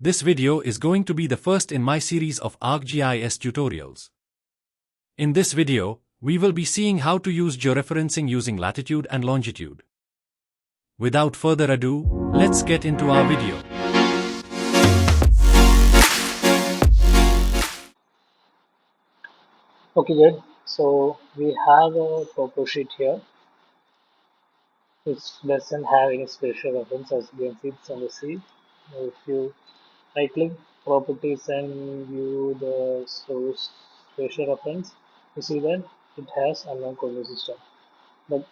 This video is going to be the first in my series of ArcGIS tutorials. In this video, we will be seeing how to use georeferencing using latitude and longitude. Without further ado, let's get into our video. Okay, good. So we have a topo sheet here, which doesn't have any spatial reference, as you can see it's on the sea. Now, if you right click properties and view the source spatial reference, you see that it has unknown coordinate system. But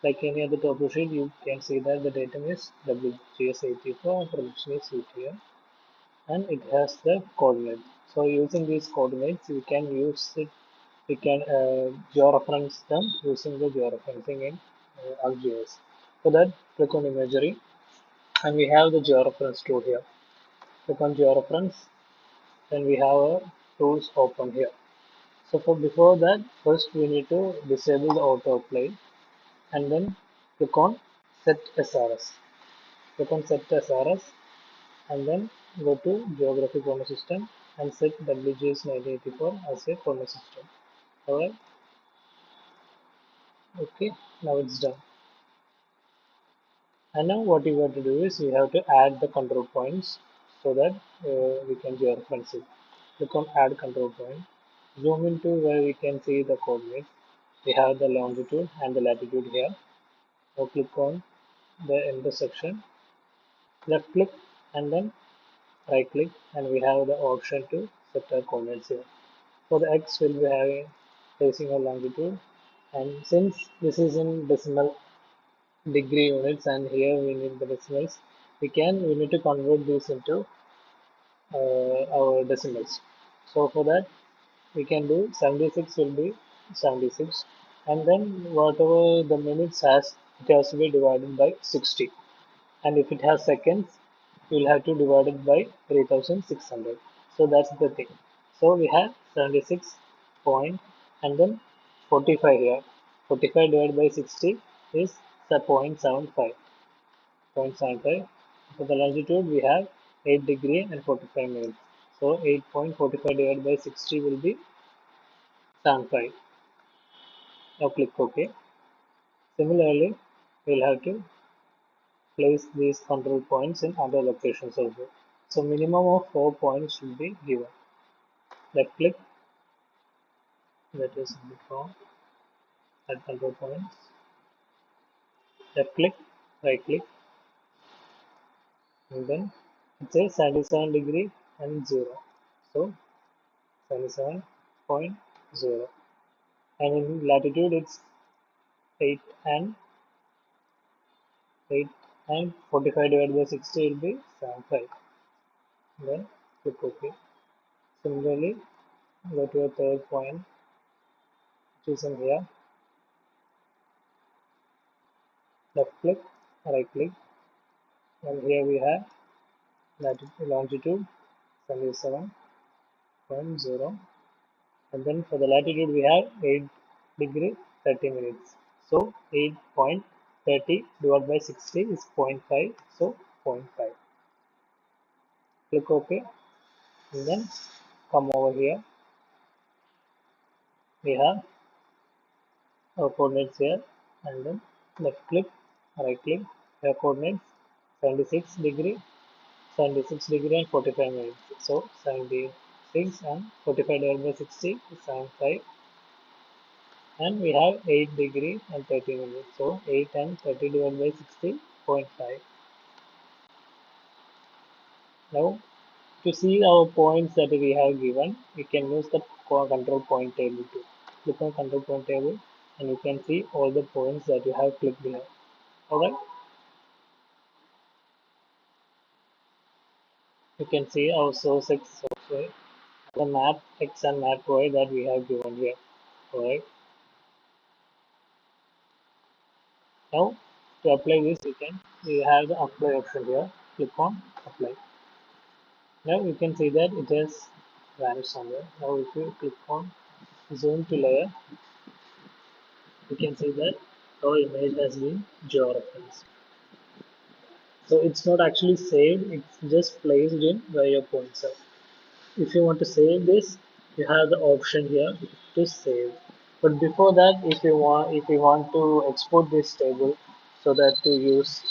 like any other topo sheet, you can see that the datum is WGS84 and prediction is here, and it has the coordinates. So using these coordinates, we can use it. We can georeference them using the georeferencing in ArcGIS. For that, click on imagery, and we have the georeference tool here. Click on georeference, then we have our tools open here. So for before that, first we need to disable the autoplay, and then click on set SRS. Click on set SRS, and then go to geography coordinate system and set WGS 1984 as a coordinate system. Alright. Okay, now it's done. And now what you have to do is you have to add the control points so that we can georeference it. Click on add control point. Zoom into where we can see the coordinates. We have the longitude and the latitude here. Now click on the intersection. Left click and then right click, and we have the option to set our coordinates here. For the X we'll be having facing a longitude, and since this is in decimal degree units and here we need the decimals, we need to convert this into our decimals. So for that we can do 76 will be 76, and then whatever the minutes has, it has to be divided by 60, and if it has seconds, you'll have to divide it by 3600. So that's the thing. So we have 76 point and then 45 here. 45 divided by 60 is the 0.75. 0.75. For the longitude we have 8 degree and 45 minutes. So 8.45 divided by 60 will be 75. Now click OK. Similarly, we'll have to place these control points in other locations also. So minimum of 4 points should be given. Left click, that is before, add control points. Left click, right click, and then it says 77 degree and 0. So 77.0. And in latitude it's 8 and 8 and 45 divided by 60 will be 75. Then click OK. Similarly, go to a third point, which is in here. Left click, right click, and here we have latitude, longitude 77.0, and then for the latitude we have 8 degree 30 minutes. So 8.30 divided by 60 is 0.5, so 0.5. Click OK, and then come over here. We have our coordinates here, and then left click, right click, our coordinates 76 degree and 45 minutes. So 76 and 45 divided by 60 is 75, and we have 8 degree and 30 minutes. So 8 and 30 divided by 60.5. Now to see our points that we have given, we can use the control point table too. Click on control point table and you can see all the points that you have clicked here. Alright, you can see our source X, source Y, the map X and map Y that we have given here. Alright, now to apply this, we have the apply option here. Click on apply. Now you can see that it has vanished somewhere. Now if you click on zoom to layer, you can see that our image has been georeferenced. So it's not actually saved, it's just placed in where your points are. If you want to save this, you have the option here to save. But before that, if you want to export this table so that to use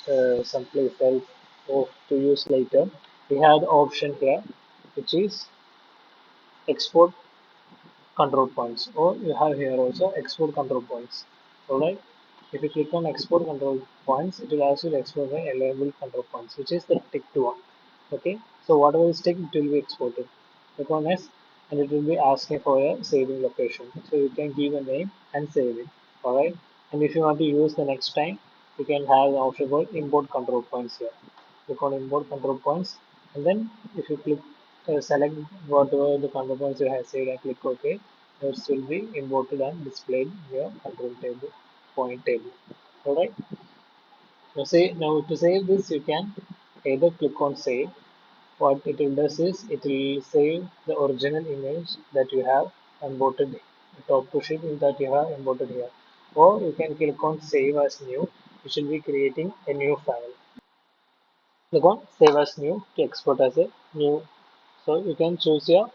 someplace else or to use later, we have the option here, which is export control points, or you have here also export control points. Alright, if you click on export control points, it will ask you to export the available control points, which is the ticked one. Okay, so whatever is ticked, it will be exported. Click on S, and it will be asking for a saving location, so you can give a name and save it. Alright, and if you want to use the next time, you can have the option called import control points here. Click on import control points, and then if you click select whatever the control points you have saved and click OK, those will be imported and displayed in your control table, point table. Alright. Now to save this, you can either click on save. What it will does is it will save the original image that you have imported, the top to sheet that you have imported here, or you can click on save as new, which will be creating a new file. Click on save as new to export as a new. So you can choose your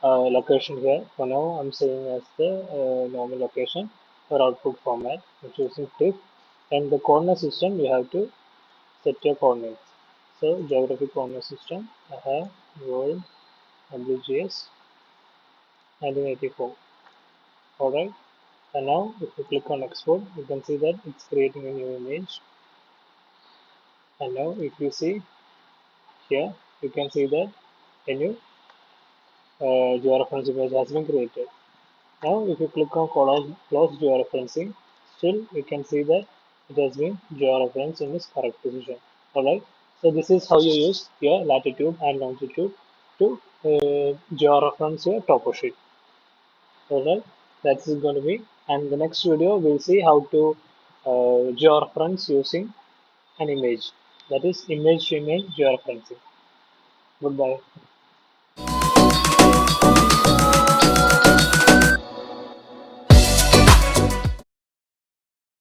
location here. For now, I'm saving as the normal location for output format. I'm choosing TIFF, and the coordinate system you have to set your coordinates. So geographic coordinate system, I have world WGS 1984. Alright, and now if you click on export, you can see that it's creating a new image. And now if you see here, you can see that a new georeference image has been created. Now, if you click on close georeferencing, still you can see that it has been georeferenced in its correct position. Alright, so this is how you use your latitude and longitude to georeference your topo sheet. Alright, that's it going to be. And the next video we'll see how to georeference using an image. That is image to image georeferencing. Goodbye.